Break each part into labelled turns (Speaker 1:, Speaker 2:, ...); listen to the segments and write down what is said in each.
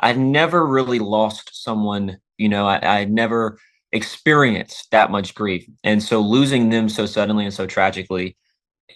Speaker 1: I never really lost someone, I never experienced that much grief. And so losing them so suddenly and so tragically,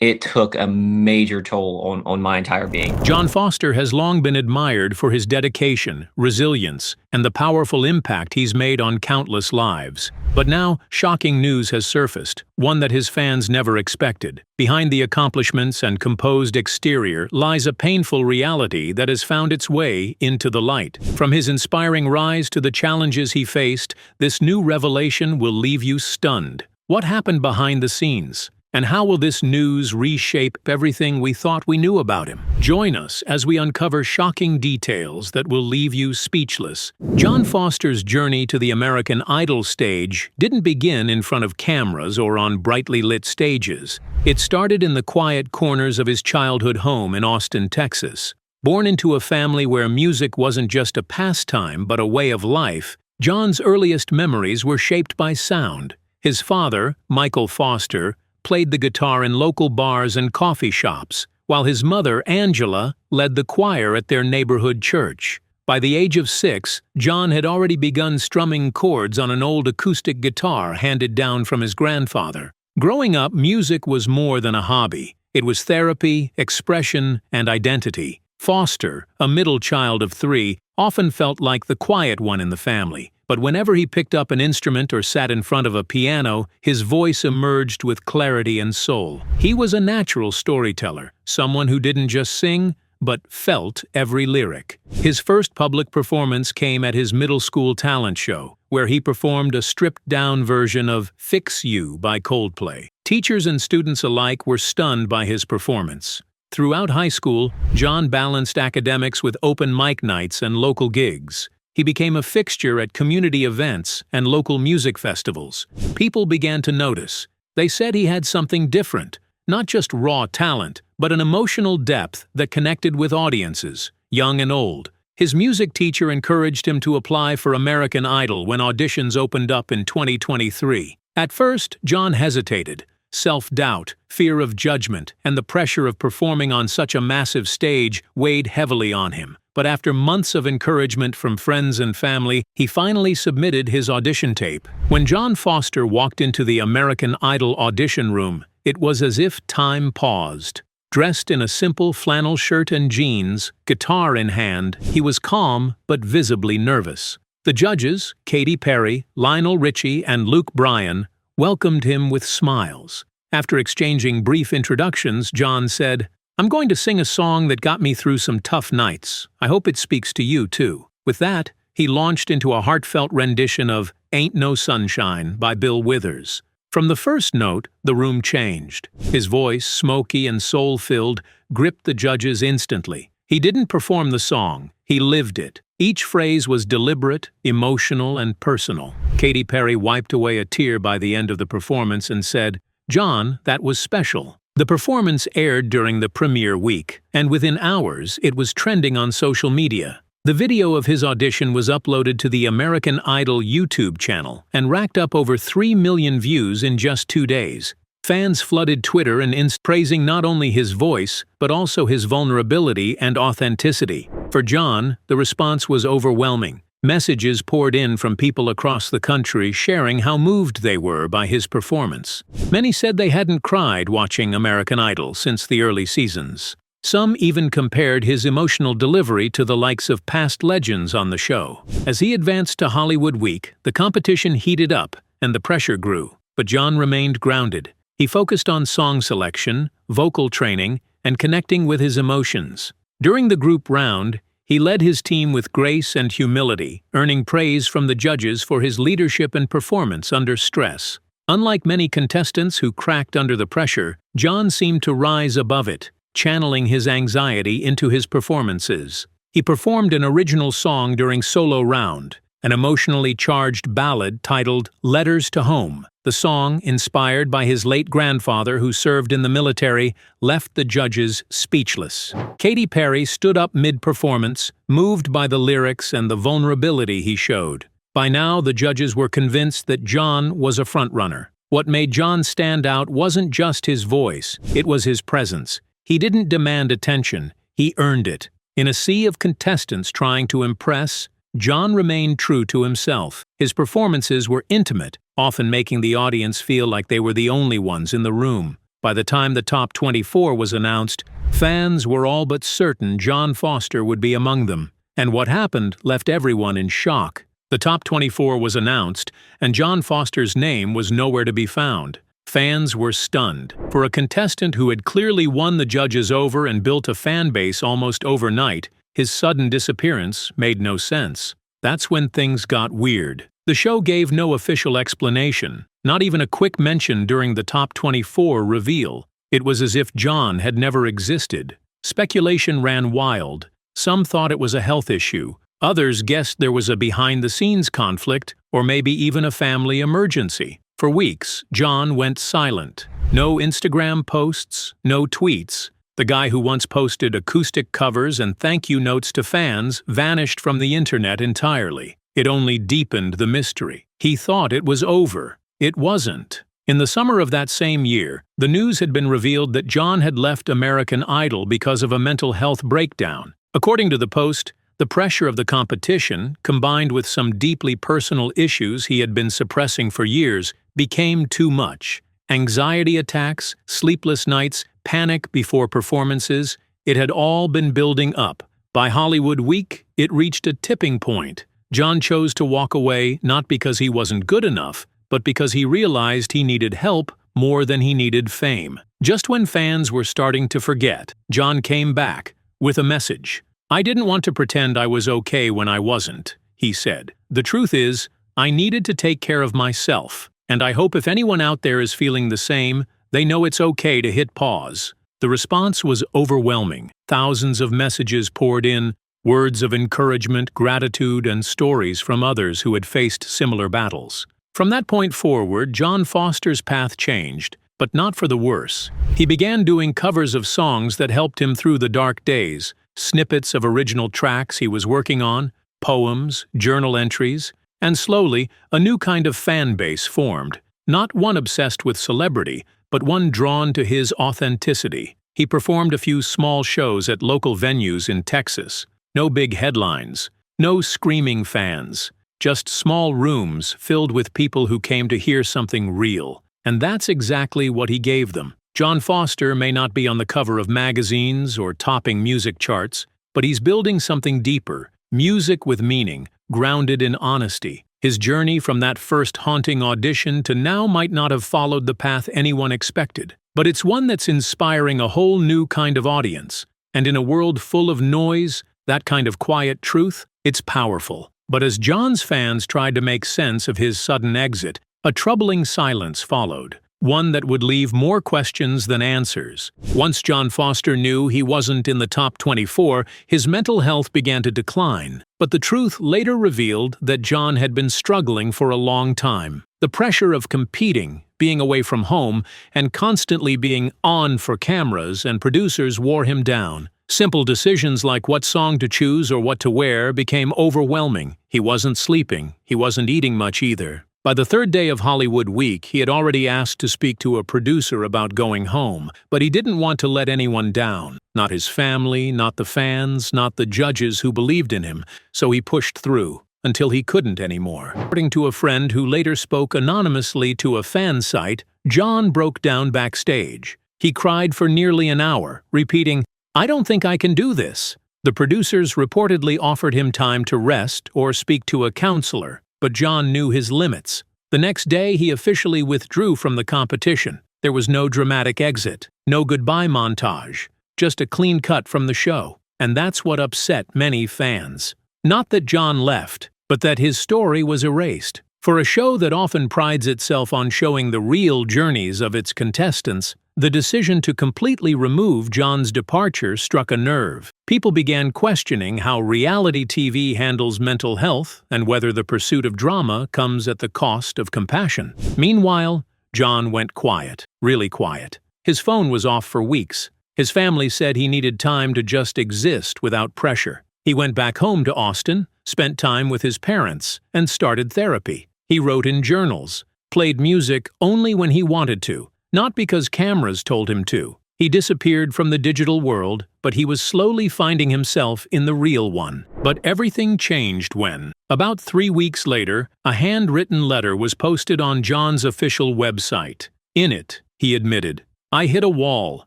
Speaker 1: it took a major toll on my entire being.
Speaker 2: John Foster has long been admired for his dedication, resilience, and the powerful impact he's made on countless lives. But now, shocking news has surfaced, one that his fans never expected. Behind the accomplishments and composed exterior lies a painful reality that has found its way into the light. From his inspiring rise to the challenges he faced, this new revelation will leave you stunned. What happened behind the scenes? And how will this news reshape everything we thought we knew about him? Join us as we uncover shocking details that will leave you speechless. John Foster's journey to the American Idol stage didn't begin in front of cameras or on brightly lit stages. It started in the quiet corners of his childhood home in Austin, Texas. Born into a family where music wasn't just a pastime but a way of life, John's earliest memories were shaped by sound. His father, Michael Foster, played the guitar in local bars and coffee shops, while his mother, Angela, led the choir at their neighborhood church. By the age of 6, John had already begun strumming chords on an old acoustic guitar handed down from his grandfather. Growing up, music was more than a hobby. It was therapy, expression, and identity. Foster, a middle child of 3, often felt like the quiet one in the family. But whenever he picked up an instrument or sat in front of a piano, his voice emerged with clarity and soul. He was a natural storyteller, someone who didn't just sing, but felt every lyric. His first public performance came at his middle school talent show, where he performed a stripped-down version of Fix You by Coldplay. Teachers and students alike were stunned by his performance. Throughout high school, John balanced academics with open mic nights and local gigs. He became a fixture at community events and local music festivals. People began to notice. They said he had something different, not just raw talent, but an emotional depth that connected with audiences, young and old. His music teacher encouraged him to apply for American Idol when auditions opened up in 2023. At first, John hesitated. Self-doubt, fear of judgment, and the pressure of performing on such a massive stage weighed heavily on him. But after months of encouragement from friends and family, he finally submitted his audition tape. When John Foster walked into the American Idol audition room, it was as if time paused. Dressed in a simple flannel shirt and jeans, guitar in hand, he was calm but visibly nervous. The judges, Katy Perry, Lionel Richie, and Luke Bryan, welcomed him with smiles. After exchanging brief introductions, John said, "I'm going to sing a song that got me through some tough nights. I hope it speaks to you, too." With that, he launched into a heartfelt rendition of Ain't No Sunshine by Bill Withers. From the first note, the room changed. His voice, smoky and soul-filled, gripped the judges instantly. He didn't perform the song, he lived it. Each phrase was deliberate, emotional, and personal. Katy Perry wiped away a tear by the end of the performance and said, "John, that was special." The performance aired during the premiere week, and within hours it was trending on social media. The video of his audition was uploaded to the American Idol YouTube channel and racked up over 3 million views in just 2 days. Fans flooded Twitter and Insta praising not only his voice, but also his vulnerability and authenticity. For John, the response was overwhelming. Messages poured in from people across the country sharing how moved they were by his performance. Many said they hadn't cried watching American Idol since the early seasons. Some even compared his emotional delivery to the likes of past legends on the show. As he advanced to Hollywood Week, the competition heated up and the pressure grew. But John remained grounded. He focused on song selection, vocal training, and connecting with his emotions. During the group round, he led his team with grace and humility, earning praise from the judges for his leadership and performance under stress. Unlike many contestants who cracked under the pressure, John seemed to rise above it, channeling his anxiety into his performances. He performed an original song during Solo Round, an emotionally charged ballad titled Letters to Home. The song, inspired by his late grandfather who served in the military, left the judges speechless. Katy Perry stood up mid-performance, moved by the lyrics and the vulnerability he showed. By now, the judges were convinced that John was a frontrunner. What made John stand out wasn't just his voice, it was his presence. He didn't demand attention, he earned it. In a sea of contestants trying to impress, John remained true to himself. His performances were intimate, often making the audience feel like they were the only ones in the room. By the time the top 24 was announced, fans were all but certain John Foster would be among them, and what happened left everyone in shock. The top 24 was announced, and John Foster's name was nowhere to be found. Fans were stunned. For a contestant who had clearly won the judges over and built a fan base almost overnight, his sudden disappearance made no sense. That's when things got weird. The show gave no official explanation, not even a quick mention during the top 24 reveal. It was as if John had never existed. Speculation ran wild. Some thought it was a health issue. Others guessed there was a behind-the-scenes conflict, or maybe even a family emergency. For weeks, John went silent. No Instagram posts, no tweets. The guy who once posted acoustic covers and thank you notes to fans vanished from the internet entirely. It only deepened the mystery. He thought it was over. It wasn't. In the summer of that same year, the news had been revealed that John had left American Idol because of a mental health breakdown. According to the Post, the pressure of the competition, combined with some deeply personal issues he had been suppressing for years, became too much. Anxiety attacks, sleepless nights, panic before performances, it had all been building up. By Hollywood Week, it reached a tipping point. John chose to walk away not because he wasn't good enough, but because he realized he needed help more than he needed fame. Just when fans were starting to forget, John came back with a message. "I didn't want to pretend I was okay when I wasn't," he said. "The truth is, I needed to take care of myself, and I hope if anyone out there is feeling the same, they know it's okay to hit pause." The response was overwhelming. Thousands of messages poured in, words of encouragement, gratitude, and stories from others who had faced similar battles. From that point forward, John Foster's path changed, but not for the worse. He began doing covers of songs that helped him through the dark days, snippets of original tracks he was working on, poems, journal entries, and slowly a new kind of fan base formed, not one obsessed with celebrity, but one drawn to his authenticity. He performed a few small shows at local venues in Texas. No big headlines, no screaming fans, just small rooms filled with people who came to hear something real. And that's exactly what he gave them. John Foster may not be on the cover of magazines or topping music charts, but he's building something deeper, music with meaning, grounded in honesty. His journey from that first haunting audition to now might not have followed the path anyone expected, but it's one that's inspiring a whole new kind of audience. And in a world full of noise, that kind of quiet truth, it's powerful. But as John's fans tried to make sense of his sudden exit, a troubling silence followed. One that would leave more questions than answers. Once John Foster knew he wasn't in the top 24, his mental health began to decline. But the truth later revealed that John had been struggling for a long time. The pressure of competing, being away from home, and constantly being on for cameras and producers wore him down. Simple decisions like what song to choose or what to wear became overwhelming. He wasn't sleeping. He wasn't eating much either. By the third day of Hollywood Week, he had already asked to speak to a producer about going home, but he didn't want to let anyone down. Not his family, not the fans, not the judges who believed in him, so he pushed through, until he couldn't anymore. According to a friend who later spoke anonymously to a fan site, John broke down backstage. He cried for nearly an hour, repeating, "I don't think I can do this." The producers reportedly offered him time to rest or speak to a counselor, but John knew his limits. The next day, he officially withdrew from the competition. There was no dramatic exit, no goodbye montage, just a clean cut from the show. And that's what upset many fans. Not that John left, but that his story was erased. For a show that often prides itself on showing the real journeys of its contestants, the decision to completely remove John's departure struck a nerve. People began questioning how reality TV handles mental health and whether the pursuit of drama comes at the cost of compassion. Meanwhile, John went quiet, really quiet. His phone was off for weeks. His family said he needed time to just exist without pressure. He went back home to Austin, spent time with his parents, and started therapy. He wrote in journals, played music only when he wanted to, not because cameras told him to. He disappeared from the digital world, but he was slowly finding himself in the real one. But everything changed when, about 3 weeks later, a handwritten letter was posted on John's official website. In it, he admitted, "I hit a wall.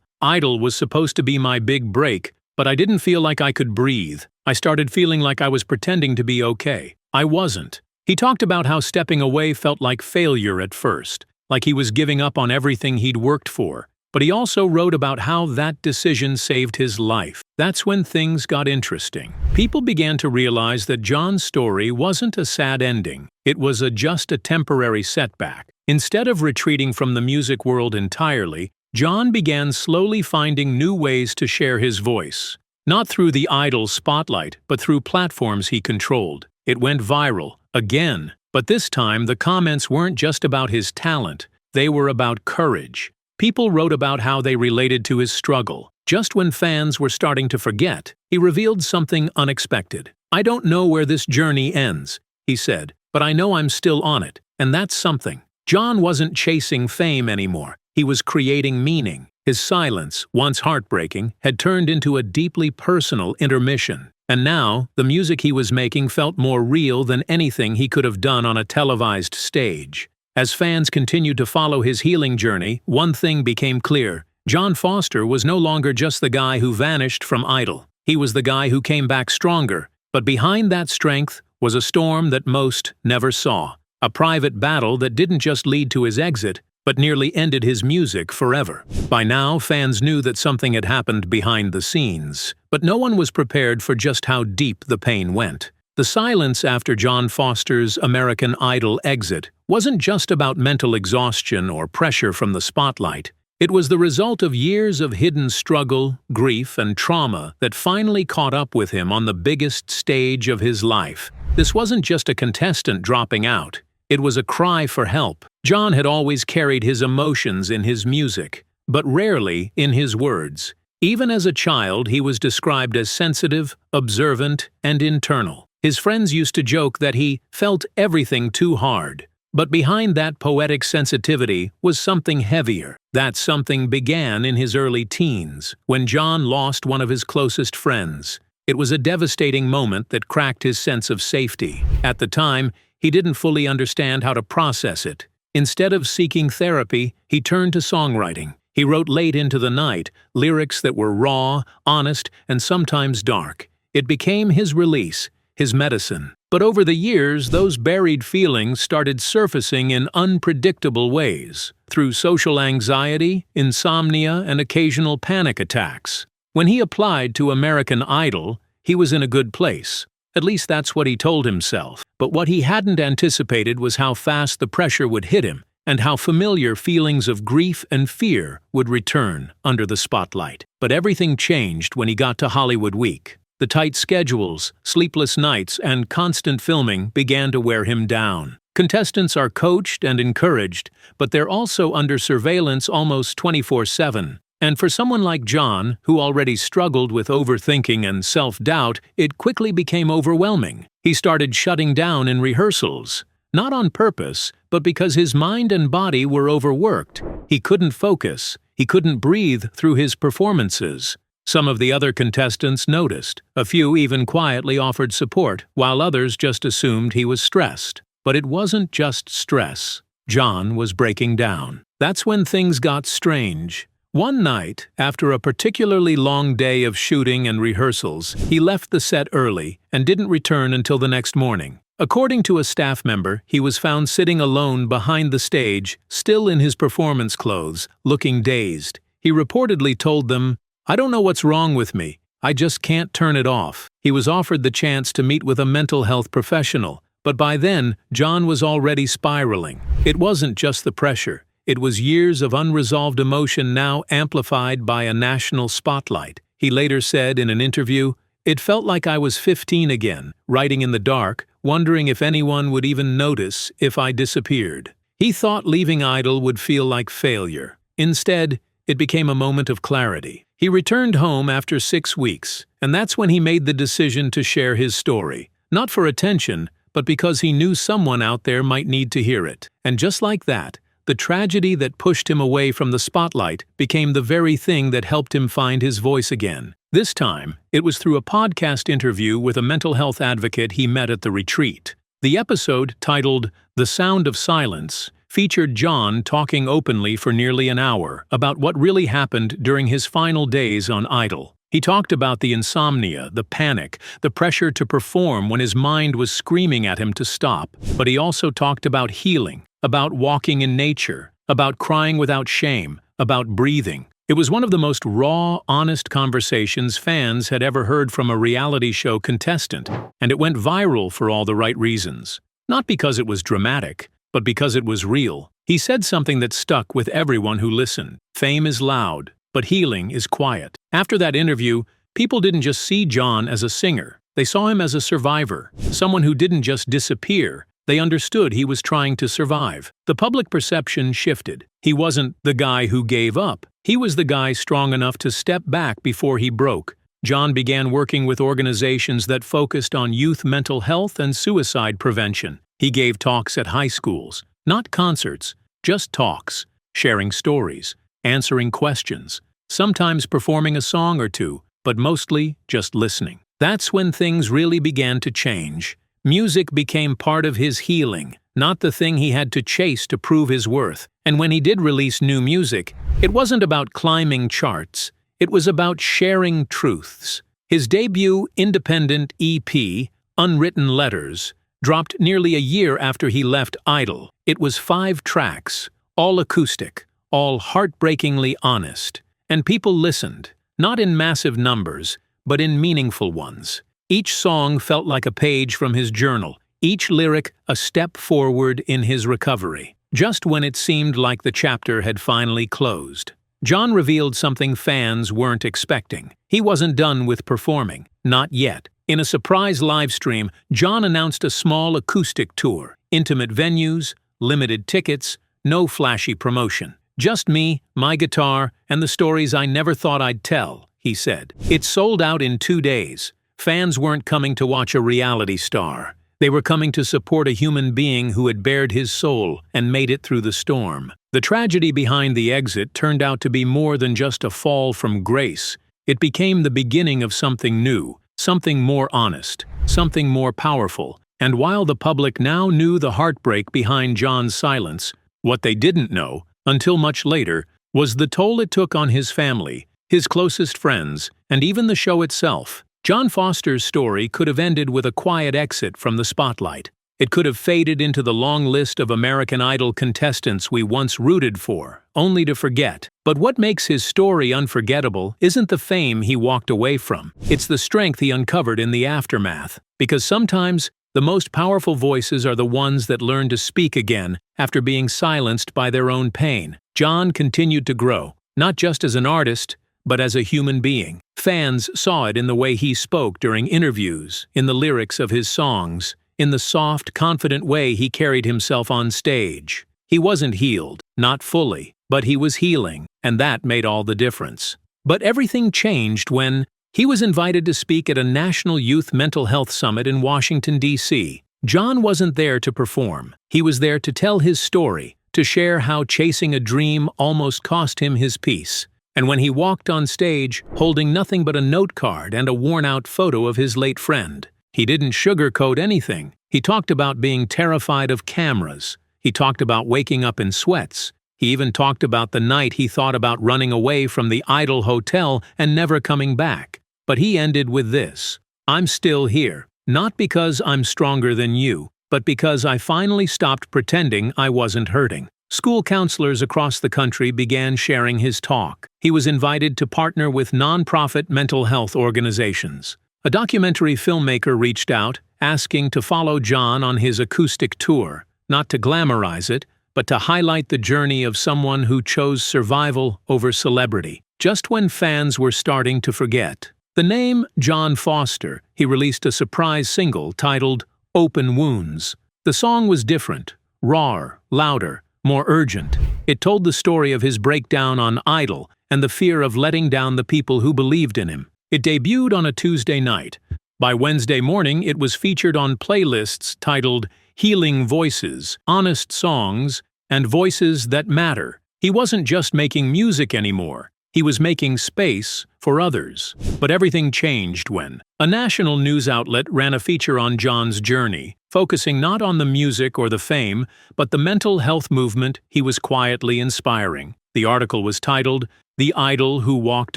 Speaker 2: Idol was supposed to be my big break, but I didn't feel like I could breathe. I started feeling like I was pretending to be okay. I wasn't." He talked about how stepping away felt like failure at first, like he was giving up on everything he'd worked for. But he also wrote about how that decision saved his life. That's when things got interesting. People began to realize that John's story wasn't a sad ending. It was just a temporary setback. Instead of retreating from the music world entirely, John began slowly finding new ways to share his voice. Not through the Idol spotlight, but through platforms he controlled. It went viral, again. But this time, the comments weren't just about his talent. They were about courage. People wrote about how they related to his struggle. Just when fans were starting to forget, he revealed something unexpected. "I don't know where this journey ends," he said, "but I know I'm still on it, and that's something." John wasn't chasing fame anymore. He was creating meaning. His silence, once heartbreaking, had turned into a deeply personal intermission. And now, the music he was making felt more real than anything he could have done on a televised stage. As fans continued to follow his healing journey, one thing became clear. John Foster was no longer just the guy who vanished from Idol. He was the guy who came back stronger. But behind that strength was a storm that most never saw. A private battle that didn't just lead to his exit, but nearly ended his music forever. By now, fans knew that something had happened behind the scenes, but no one was prepared for just how deep the pain went. The silence after John Foster's American Idol exit wasn't just about mental exhaustion or pressure from the spotlight. It was the result of years of hidden struggle, grief, and trauma that finally caught up with him on the biggest stage of his life. This wasn't just a contestant dropping out. It was a cry for help. John had always carried his emotions in his music, but rarely in his words. Even as a child, he was described as sensitive, observant, and internal. His friends used to joke that he felt everything too hard. But behind that poetic sensitivity was something heavier. That something began in his early teens, when John lost one of his closest friends. It was a devastating moment that cracked his sense of safety. At the time, he didn't fully understand how to process it. Instead of seeking therapy, he turned to songwriting. He wrote late into the night, lyrics that were raw, honest, and sometimes dark. It became his release, his medicine. But over the years, those buried feelings started surfacing in unpredictable ways, through social anxiety, insomnia, and occasional panic attacks. When he applied to American Idol, he was in a good place. At least that's what he told himself. But what he hadn't anticipated was how fast the pressure would hit him, and how familiar feelings of grief and fear would return under the spotlight. But everything changed when he got to Hollywood Week. The tight schedules, sleepless nights, and constant filming began to wear him down. Contestants are coached and encouraged, but they're also under surveillance almost 24/7. And for someone like John, who already struggled with overthinking and self-doubt, it quickly became overwhelming. He started shutting down in rehearsals. Not on purpose, but because his mind and body were overworked. He couldn't focus. He couldn't breathe through his performances. Some of the other contestants noticed. A few even quietly offered support, while others just assumed he was stressed. But it wasn't just stress. John was breaking down. That's when things got strange. One night, after a particularly long day of shooting and rehearsals, he left the set early and didn't return until the next morning. According to a staff member, he was found sitting alone behind the stage, still in his performance clothes, looking dazed. He reportedly told them, "I don't know what's wrong with me. I just can't turn it off." He was offered the chance to meet with a mental health professional, but by then, John was already spiraling. It wasn't just the pressure. It was years of unresolved emotion now amplified by a national spotlight. He later said in an interview, "It felt like I was 15 again, writing in the dark, wondering if anyone would even notice if I disappeared." He thought leaving Idol would feel like failure. Instead, it became a moment of clarity. He returned home after 6 weeks, and that's when he made the decision to share his story. Not for attention, but because he knew someone out there might need to hear it. And just like that, the tragedy that pushed him away from the spotlight became the very thing that helped him find his voice again. This time, it was through a podcast interview with a mental health advocate he met at the retreat. The episode, titled The Sound of Silence, featured John talking openly for nearly an hour about what really happened during his final days on Idol. He talked about the insomnia, the panic, the pressure to perform when his mind was screaming at him to stop. But he also talked about healing, about walking in nature, about crying without shame, about breathing. It was one of the most raw, honest conversations fans had ever heard from a reality show contestant, and it went viral for all the right reasons. Not because it was dramatic, but because it was real. He said something that stuck with everyone who listened. Fame is loud, but healing is quiet. After that interview, people didn't just see John as a singer. They saw him as a survivor, someone who didn't just disappear. They understood he was trying to survive. The public perception shifted. He wasn't the guy who gave up. He was the guy strong enough to step back before he broke. John began working with organizations that focused on youth mental health and suicide prevention. He gave talks at high schools, not concerts, just talks, sharing stories, answering questions, sometimes performing a song or two, but mostly just listening. That's when things really began to change. Music became part of his healing, not the thing he had to chase to prove his worth. And when he did release new music, it wasn't about climbing charts, it was about sharing truths. His debut independent EP, Unwritten Letters, dropped nearly a year after he left Idol. It was 5 tracks, all acoustic, all heartbreakingly honest. And people listened, not in massive numbers, but in meaningful ones. Each song felt like a page from his journal, each lyric a step forward in his recovery. Just when it seemed like the chapter had finally closed, John revealed something fans weren't expecting. He wasn't done with performing, not yet. In a surprise livestream, John announced a small acoustic tour, intimate venues, limited tickets, no flashy promotion. Just me, my guitar, and the stories I never thought I'd tell, he said. It sold out in 2 days. Fans weren't coming to watch a reality star. They were coming to support a human being who had bared his soul and made it through the storm. The tragedy behind the exit turned out to be more than just a fall from grace. It became the beginning of something new, something more honest, something more powerful. And while the public now knew the heartbreak behind John's silence, what they didn't know, until much later, was the toll it took on his family, his closest friends, and even the show itself. John Foster's story could have ended with a quiet exit from the spotlight. It could have faded into the long list of American Idol contestants we once rooted for, only to forget. But what makes his story unforgettable isn't the fame he walked away from. It's the strength he uncovered in the aftermath. Because sometimes, the most powerful voices are the ones that learn to speak again after being silenced by their own pain. John continued to grow, not just as an artist, but as a human being. Fans saw it in the way he spoke during interviews, in the lyrics of his songs, in the soft, confident way he carried himself on stage. He wasn't healed, not fully, but he was healing, and that made all the difference. But everything changed when he was invited to speak at a National Youth Mental Health Summit in Washington, D.C. John wasn't there to perform. He was there to tell his story, to share how chasing a dream almost cost him his peace. And when he walked on stage, holding nothing but a note card and a worn-out photo of his late friend, he didn't sugarcoat anything. He talked about being terrified of cameras. He talked about waking up in sweats. He even talked about the night he thought about running away from the Idol hotel and never coming back. But he ended with this: "I'm still here, not because I'm stronger than you, but because I finally stopped pretending I wasn't hurting." School counselors across the country began sharing his talk. He was invited to partner with nonprofit mental health organizations. A documentary filmmaker reached out, asking to follow John on his acoustic tour, not to glamorize it, but to highlight the journey of someone who chose survival over celebrity, just when fans were starting to forget. The name John Foster, he released a surprise single titled Open Wounds. The song was different, rawer, louder, more urgent. It told the story of his breakdown on Idol and the fear of letting down the people who believed in him. It debuted on a Tuesday night. By Wednesday morning, it was featured on playlists titled Healing Voices, Honest Songs, and Voices That Matter. He wasn't just making music anymore. He was making space for others. But everything changed when a national news outlet ran a feature on John's journey, focusing not on the music or the fame, but the mental health movement he was quietly inspiring. The article was titled, "The Idol Who Walked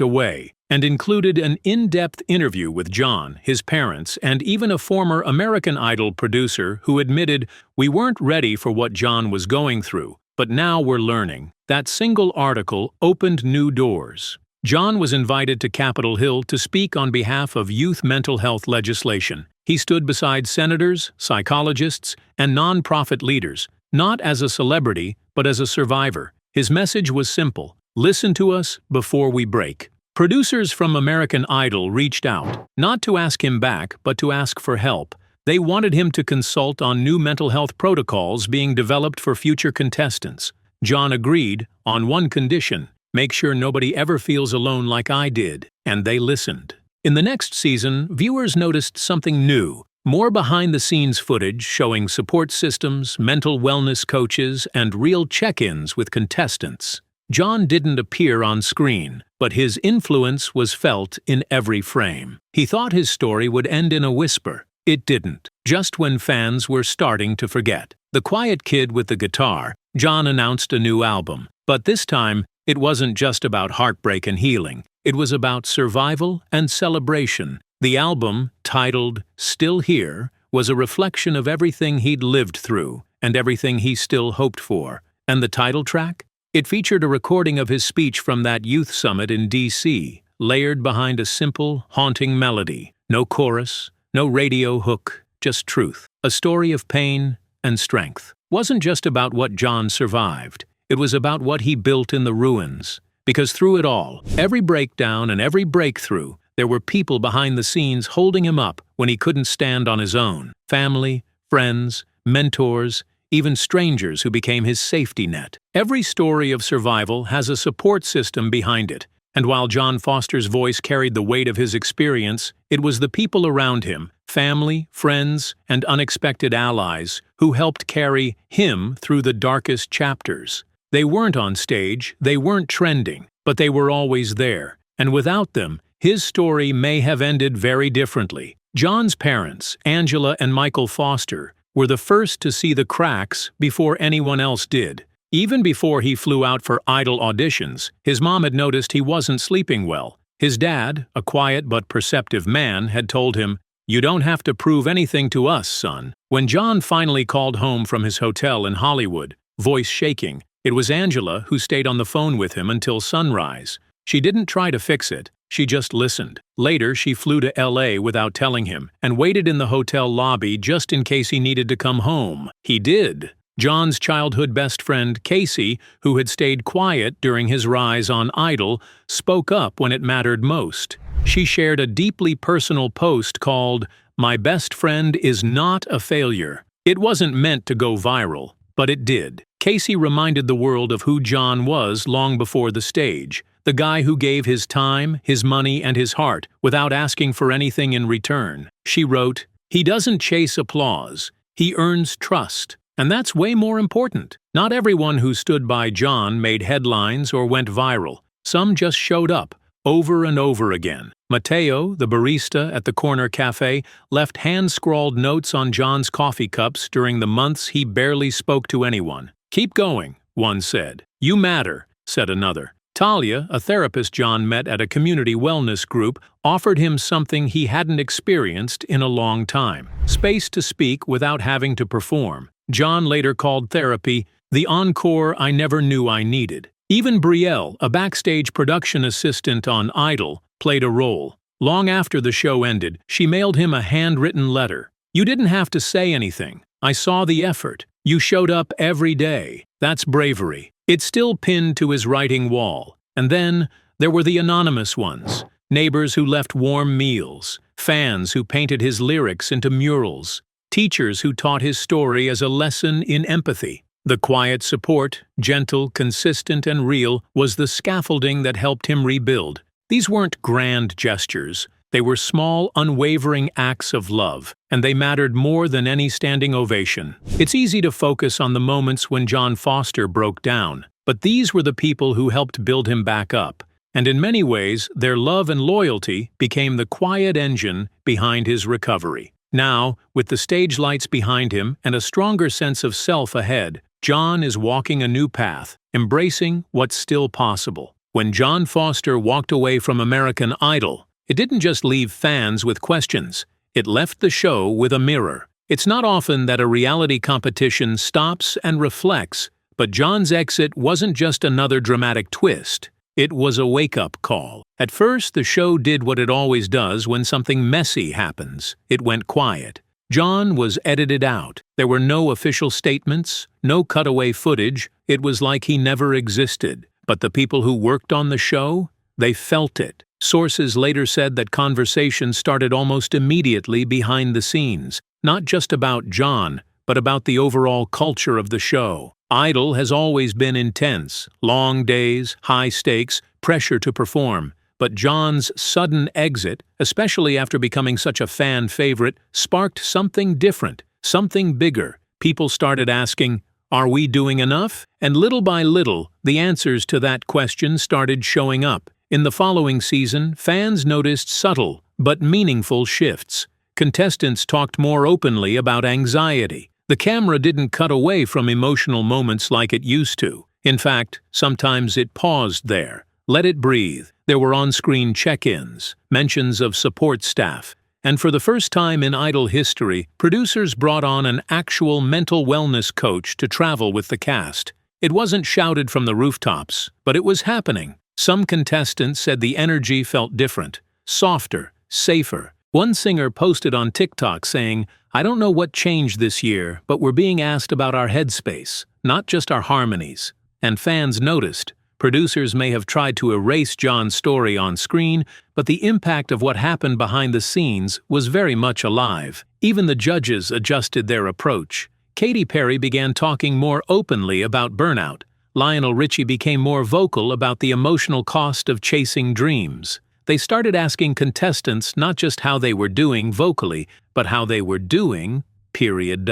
Speaker 2: Away," and included an in-depth interview with John, his parents, and even a former American Idol producer who admitted, "We weren't ready for what John was going through, but now we're learning." That single article opened new doors. John was invited to Capitol Hill to speak on behalf of youth mental health legislation. He stood beside senators, psychologists, and nonprofit leaders, not as a celebrity, but as a survivor. His message was simple: listen to us before we break. Producers from American Idol reached out, not to ask him back, but to ask for help. They wanted him to consult on new mental health protocols being developed for future contestants. John agreed, on one condition: make sure nobody ever feels alone like I did, and they listened. In the next season, viewers noticed something new, more behind-the-scenes footage showing support systems, mental wellness coaches, and real check-ins with contestants. John didn't appear on screen, but his influence was felt in every frame. He thought his story would end in a whisper. It didn't. Just when fans were starting to forget the quiet kid with the guitar, John announced a new album. But this time, it wasn't just about heartbreak and healing. It was about survival and celebration. The album, titled "Still Here," was a reflection of everything he'd lived through and everything he still hoped for. And the title track? It featured a recording of his speech from that youth summit in D.C., layered behind a simple, haunting melody. No chorus, no radio hook, just truth. A story of pain and strength. Wasn't just about what John survived. It was about what he built in the ruins. Because through it all, every breakdown and every breakthrough, there were people behind the scenes holding him up when he couldn't stand on his own. Family, friends, mentors, even strangers who became his safety net. Every story of survival has a support system behind it. And while John Foster's voice carried the weight of his experience, it was the people around him, family, friends, and unexpected allies, who helped carry him through the darkest chapters. They weren't on stage, they weren't trending, but they were always there. And without them, his story may have ended very differently. John's parents, Angela and Michael Foster, were the first to see the cracks before anyone else did. Even before he flew out for Idol auditions, his mom had noticed he wasn't sleeping well. His dad, a quiet but perceptive man, had told him, "You don't have to prove anything to us, son." When John finally called home from his hotel in Hollywood, voice shaking, it was Angela who stayed on the phone with him until sunrise. She didn't try to fix it, she just listened. Later, she flew to LA without telling him, and waited in the hotel lobby just in case he needed to come home. He did. John's childhood best friend, Casey, who had stayed quiet during his rise on Idol, spoke up when it mattered most. She shared a deeply personal post called, "My Best Friend Is Not a Failure." It wasn't meant to go viral, but it did. Casey reminded the world of who John was long before the stage, the guy who gave his time, his money, and his heart without asking for anything in return. She wrote, "He doesn't chase applause, he earns trust. And that's way more important. Not everyone who stood by John made headlines or went viral. Some just showed up, over and over again. Mateo, the barista at the corner cafe, left hand-scrawled notes on John's coffee cups during the months he barely spoke to anyone. "Keep going," one said. "You matter," said another. Talia, a therapist John met at a community wellness group, offered him something he hadn't experienced in a long time: space to speak without having to perform. John later called therapy the encore I never knew I needed. Even Brielle, a backstage production assistant on Idol, played a role. Long after the show ended, she mailed him a handwritten letter. "You didn't have to say anything. I saw the effort. You showed up every day. That's bravery." It's still pinned to his writing wall. And then there were the anonymous ones. Neighbors who left warm meals. Fans who painted his lyrics into murals. Teachers who taught his story as a lesson in empathy. The quiet support, gentle, consistent, and real, was the scaffolding that helped him rebuild. These weren't grand gestures. They were small, unwavering acts of love, and they mattered more than any standing ovation. It's easy to focus on the moments when John Foster broke down, but these were the people who helped build him back up. And in many ways, their love and loyalty became the quiet engine behind his recovery. Now, with the stage lights behind him and a stronger sense of self ahead, John is walking a new path, embracing what's still possible. When John Foster walked away from American Idol, it didn't just leave fans with questions. It left the show with a mirror. It's not often that a reality competition stops and reflects, but John's exit wasn't just another dramatic twist. It was a wake-up call. At first, the show did what it always does when something messy happens. It went quiet. John was edited out. There were no official statements, no cutaway footage. It was like he never existed. But the people who worked on the show, they felt it. Sources later said that conversations started almost immediately behind the scenes, not just about John, but about the overall culture of the show. Idol has always been intense, long days, high stakes, pressure to perform. But John's sudden exit, especially after becoming such a fan favorite, sparked something different, something bigger. People started asking, "Are we doing enough?" And little by little, the answers to that question started showing up. In the following season, fans noticed subtle but meaningful shifts. Contestants talked more openly about anxiety. The camera didn't cut away from emotional moments like it used to. In fact, sometimes it paused there. Let it breathe. There were on-screen check-ins, mentions of support staff, and for the first time in Idol history, producers brought on an actual mental wellness coach to travel with the cast. It wasn't shouted from the rooftops, but it was happening. Some contestants said the energy felt different, softer, safer. One singer posted on TikTok saying, "I don't know what changed this year, but we're being asked about our headspace, not just our harmonies." And fans noticed. Producers may have tried to erase John's story on screen, but the impact of what happened behind the scenes was very much alive. Even the judges adjusted their approach. Katy Perry began talking more openly about burnout. Lionel Richie became more vocal about the emotional cost of chasing dreams. They started asking contestants not just how they were doing vocally, but how they were doing, period.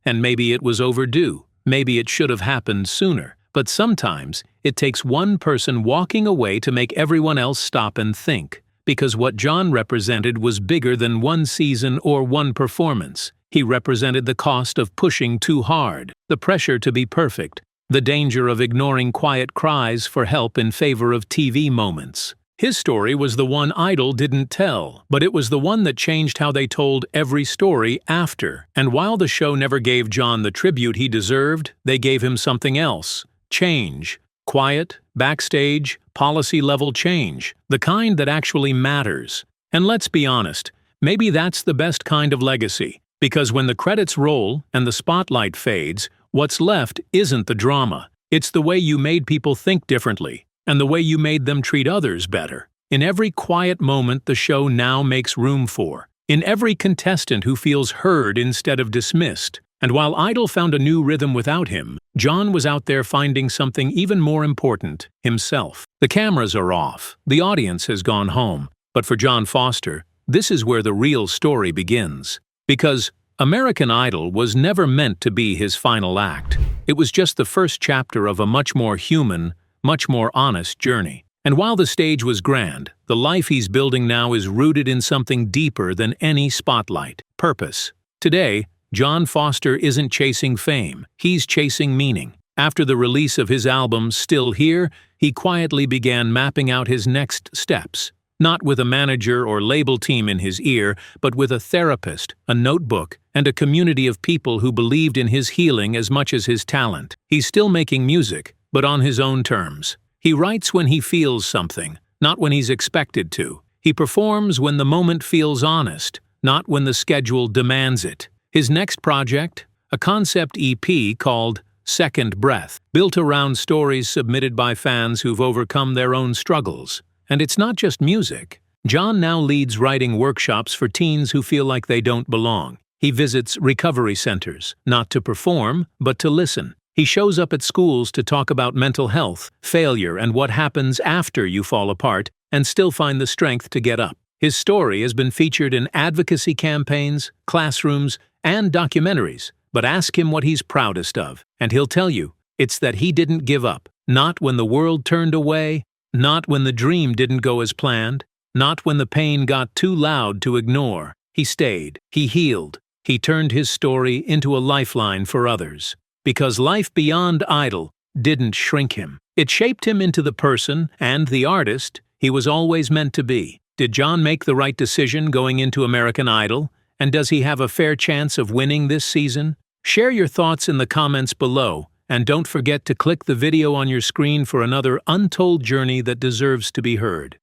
Speaker 2: And maybe it was overdue. Maybe it should have happened sooner. But sometimes, it takes one person walking away to make everyone else stop and think. Because what John represented was bigger than one season or one performance. He represented the cost of pushing too hard, the pressure to be perfect, the danger of ignoring quiet cries for help in favor of TV moments. His story was the one Idol didn't tell, but it was the one that changed how they told every story after. And while the show never gave John the tribute he deserved, they gave him something else. Change. Quiet, backstage, policy-level change. The kind that actually matters. And let's be honest, maybe that's the best kind of legacy. Because when the credits roll and the spotlight fades, what's left isn't the drama. It's the way you made people think differently, and the way you made them treat others better. In every quiet moment the show now makes room for. In every contestant who feels heard instead of dismissed. And while Idol found a new rhythm without him, John was out there finding something even more important, himself. The cameras are off, the audience has gone home. But for John Foster, this is where the real story begins. Because American Idol was never meant to be his final act. It was just the first chapter of a much more human, much more honest journey. And while the stage was grand, the life he's building now is rooted in something deeper than any spotlight: purpose. Today, John Foster isn't chasing fame, he's chasing meaning. After the release of his album Still Here, he quietly began mapping out his next steps. Not with a manager or label team in his ear, but with a therapist, a notebook, and a community of people who believed in his healing as much as his talent. He's still making music, but on his own terms. He writes when he feels something, not when he's expected to. He performs when the moment feels honest, not when the schedule demands it. His next project, a concept EP called Second Breath, built around stories submitted by fans who've overcome their own struggles. And it's not just music. John now leads writing workshops for teens who feel like they don't belong. He visits recovery centers, not to perform, but to listen. He shows up at schools to talk about mental health, failure, and what happens after you fall apart and still find the strength to get up. His story has been featured in advocacy campaigns, classrooms, and documentaries. But ask him what he's proudest of, and he'll tell you it's that he didn't give up. Not when the world turned away, Not when the dream didn't go as planned, not when the pain got too loud to ignore. He stayed, he healed, he turned his story into a lifeline for others. Because life beyond Idol didn't shrink him. It shaped him into the person and the artist he was always meant to be. Did John make the right decision going into American Idol? And does he have a fair chance of winning this season? Share your thoughts in the comments below, and don't forget to click the video on your screen for another untold journey that deserves to be heard.